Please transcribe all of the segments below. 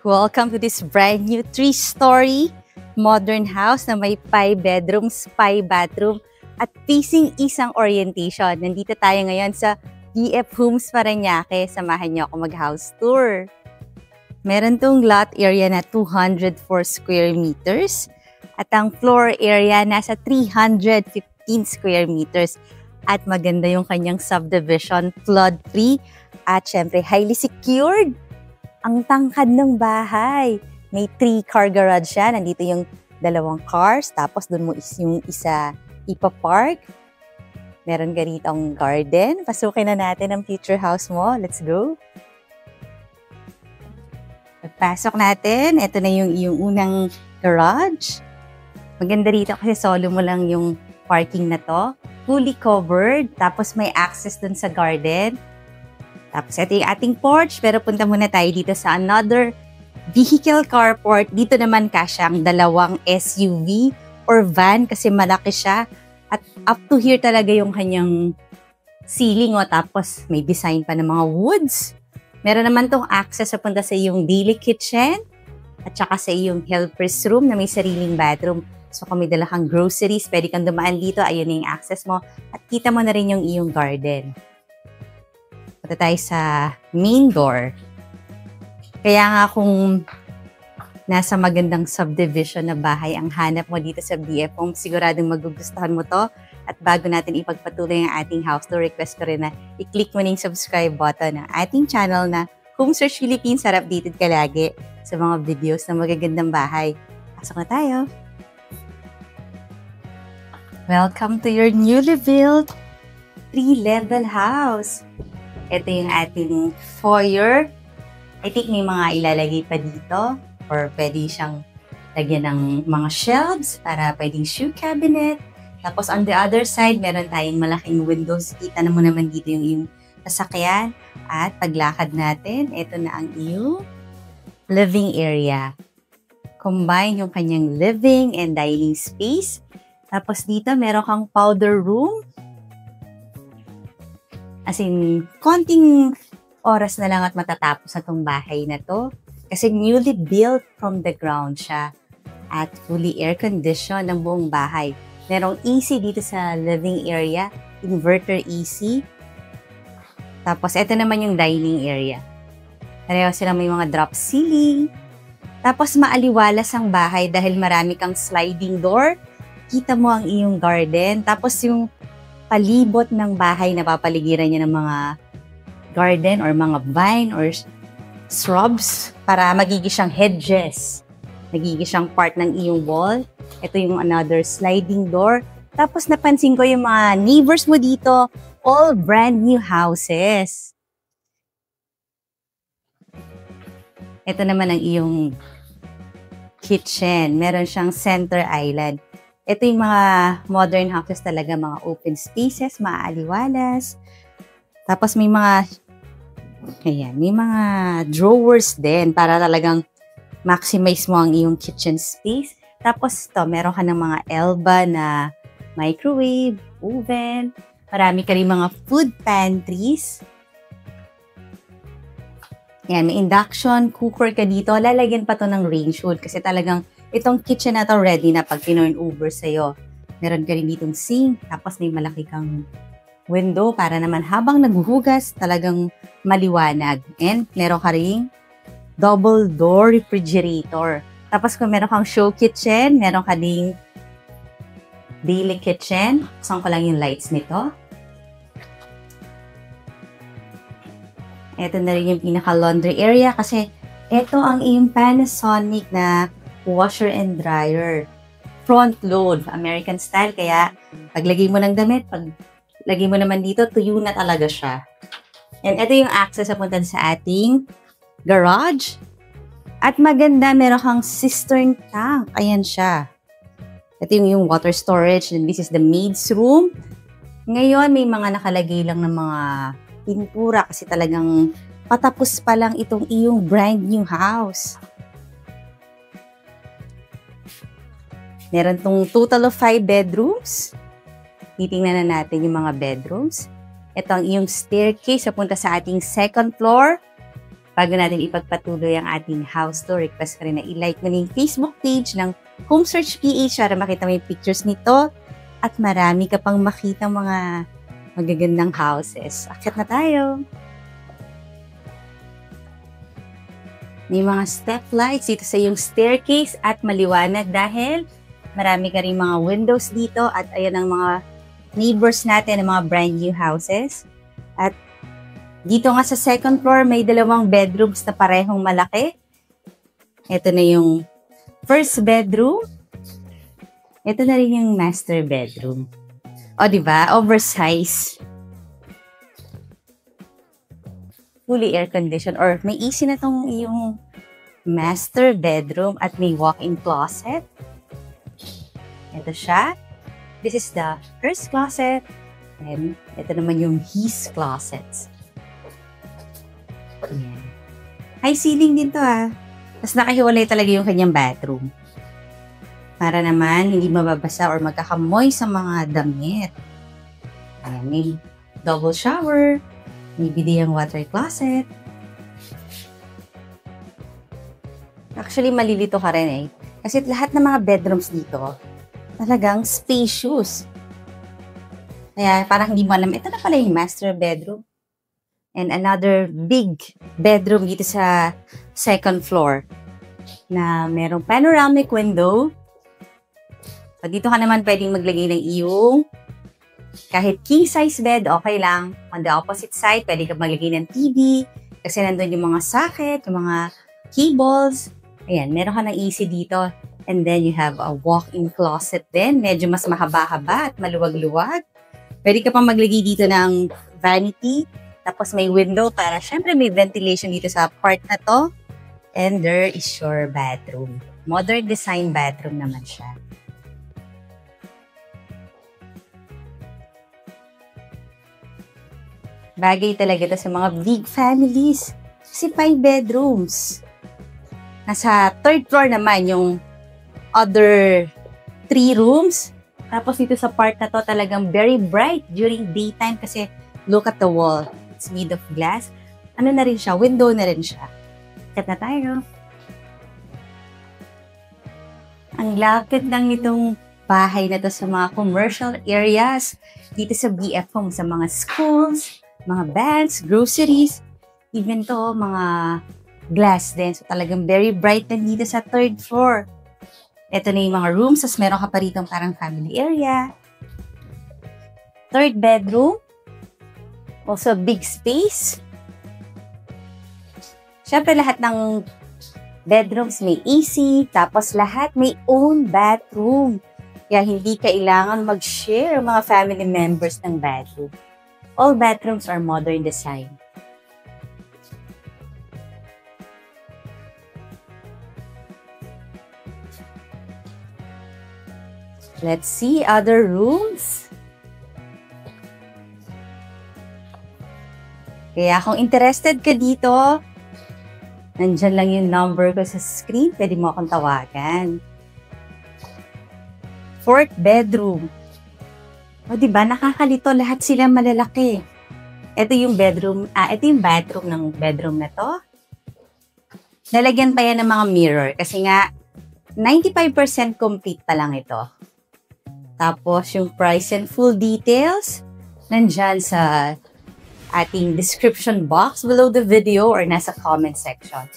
Welcome to this brand new 3-story modern house na may 5 bedrooms, 5 bathroom at facing isang orientation. Nandito tayo ngayon sa BF Homes Parañaque. Samahan niyo ako mag-house tour. Meron tong lot area na 204 square meters at ang floor area nasa 315 square meters. At maganda yung kanyang subdivision, flood-free at syempre highly secured. Ang tangkad ng bahay. May 3-car garage siya. Nandito yung 2 cars. Tapos doon mo yung isa ipapark. Meron ka rito ang garden. Pasukin na natin ang future house mo. Let's go. Pagpasok natin, ito na yung unang garage. Maganda rito kasi solo mo lang yung parking na to. Fully covered. Tapos may access dun sa garden. Tapos ito yung ating porch, pero punta muna tayo dito sa another vehicle carport. Dito naman kasya ang 2 SUV or van kasi malaki siya. At up to here talaga yung kanyang ceiling. Tapos may design pa ng mga woods. Meron naman tong access sa punta sa iyong daily kitchen at saka sa iyong helper's room na may sariling bathroom. So kung may dala kang groceries, pwede kang dumaan dito. Ayun na yung access mo. At kita mo na rin yung iyong garden. Punta tayo sa main door. Kaya nga kung nasa magandang subdivision na bahay ang hanap mo dito sa BF Homes, siguradong magugustuhan mo to. At bago natin ipagpatuloy ang ating house tour, request ko rin na i-click mo na yung subscribe button ng ating channel na Home Search Philippines para updated ka lagi sa mga videos ng magagandang bahay. Pasok na tayo! Welcome to your newly built 3-level house. Ito yung ating foyer. I think may mga ilalagay pa dito or pwede siyang lagyan ng mga shelves para pwedeng shoe cabinet. Tapos on the other side, meron tayong malaking windows. Kita na mo naman dito yung sasakyan. At paglakad natin, ito na ang iyong living area. Combine yung kanyang living and dining space. Tapos dito, meron kang powder room. As in, konting oras na lang at matatapos na itong bahay na to. Kasi newly built from the ground siya. At fully air-conditioned ang buong bahay. Merong AC dito sa living area. Inverter AC. Tapos, ito naman yung dining area. Pareho sila may mga drop ceiling. Tapos, maaliwalas ang bahay dahil marami kang sliding door. Kita mo ang iyong garden. Tapos, yung palibot ng bahay na papaligiran niya ng mga garden or mga vine or shrubs para magiging siyang hedges. Magiging siyang part ng iyong wall. Ito yung another sliding door. Tapos napansin ko yung mga neighbors mo dito, all brand new houses. Ito naman ang iyong kitchen. Meron siyang center island. Ito yung mga modern houses talaga, mga open spaces, maaaliwalas. Tapos may mga drawers din para talagang maximize mo ang iyong kitchen space. Tapos ito, meron ka ng mga Elba na microwave, oven. Marami ka rin mga food pantries. Yan, may induction cooker ka dito. Lalagyan pa to ng range hood kasi talagang itong kitchen na to ready na pag turn over sa'yo. Meron ka rin ditong sink, tapos may malaki kang window para naman habang naghuhugas, talagang maliwanag. And meron ka rin double door refrigerator. Tapos kung meron kang show kitchen, meron ka ding daily kitchen. Buksan ko lang yung lights nito. Ito na rin yung pinaka-laundry area kasi ito ang iyong Panasonic na washer and dryer. Front load, American style. Kaya, paglagay mo ng damit, paglagay mo naman dito, tuyo na talaga siya. And ito yung access sa punta sa ating garage. At maganda, meron kang cistern tank. Ayan siya. Ito yung water storage. And this is the maid's room. Ngayon, may mga nakalagay lang ng mga pintura kasi talagang patapos pa lang itong iyong brand new house. Meron tong total of 5 bedrooms. Titingnan na natin yung mga bedrooms. Ito ang iyong staircase papunta sa ating second floor. Bago natin ipagpatuloy ang ating house tour, request ka rin na i-like mo na yung Facebook page ng Home Search PH para makita mo yung pictures nito at marami ka pang makita mga magagandang houses. Akyat na tayo! May mga step lights dito sa yung staircase at maliwanag dahil marami ka rin mga windows dito at ayan ang mga neighbors natin ng mga brand new houses. At dito nga sa second floor may dalawang bedrooms na parehong malaki. Ito na yung first bedroom. Ito na rin yung master bedroom. O diba? Oversize. Fully air-conditioned or may AC na tong yung master bedroom at may walk-in closet. Ito siya. This is the first closet. And ito naman yung his closets. Ayan. High ceiling din to Tapos nakahiwalay talaga yung kanyang bathroom. Para naman hindi mababasa or magkakamoy sa mga damit. Ayan, may double shower. May bidiyang water closet. Actually, malilito ka rin Kasi lahat ng mga bedrooms dito, talagang spacious. Kaya parang hindi mo alam, ito na pala yung master bedroom. And another big bedroom dito sa second floor na merong panoramic window. So, dito ka naman pwedeng maglagay ng iyong kahit king size bed, okay lang. On the opposite side, pwede ka maglagay ng TV kasi nandun yung mga socket, yung mga cables. Ayan, meron ka ng AC dito. And then you have a walk-in closet din. Medyo mas mahaba-haba at maluwag-luwag. Pwede ka pang maglagay dito ng vanity. Tapos may window para syempre may ventilation dito sa part na to. And there is your bathroom. Modern design bathroom naman siya. Bagay talaga ito sa mga big families. Kasi 5 bedrooms. Nasa third floor naman yung other 3 rooms. Tapos dito sa part na to talagang very bright during daytime kasi look at the wall. It's made of glass. Ano na rin siya? Window na rin siya. Kat na tayo. Ang lapit lang itong bahay na to sa mga commercial areas. Dito sa BF Home, sa mga schools, mga banks, groceries, even to, mga glass din. So talagang very bright na dito sa third floor. Ito na yung mga rooms. Tapos meron ka pa rito parang family area. Third bedroom. Also big space. Siyempre lahat ng bedrooms may AC. Tapos lahat may own bathroom. Kaya hindi kailangan mag-share mga family members ng bathroom. All bathrooms are modern design. Let's see other rooms. Kaya kung interested ka dito, nandyan lang yung number ko sa screen. Pwede mo akong tawagan. Fourth bedroom. O diba, nakakalito. Lahat sila malalaki. Ito yung bedroom, ito yung bathroom ng bedroom na to. Nalagyan pa yan ng mga mirror. Kasi nga, 95% complete pa lang ito. Tapos, yung price and full details, nandyan sa ating description box below the video or nasa comment section.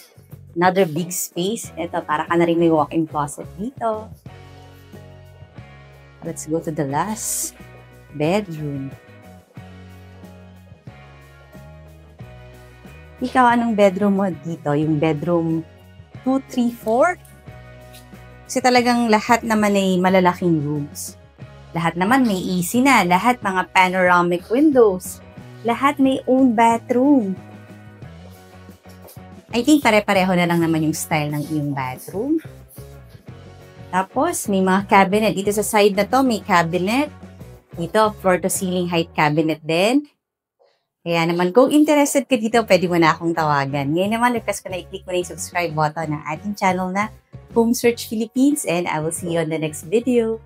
Another big space. Ito, para ka na rin may walk-in closet dito. Let's go to the last bedroom. Ikaw, anong bedroom mo dito? Yung bedroom 2, 3, 4? Kasi talagang lahat naman ay malalaking rooms. Lahat naman may AC na. Lahat mga panoramic windows. Lahat may own bathroom. I think pare-pareho na lang naman yung style ng iyong bathroom. Tapos, may mga cabinet. Dito sa side na to, may cabinet. Dito, floor-to-ceiling height cabinet din. Kaya naman, kung interested ka dito, pwede mo na akong tawagan. Ngayon naman, request ko na i-click mo na yung subscribe button ng ating channel na Home Search Philippines and I will see you on the next video.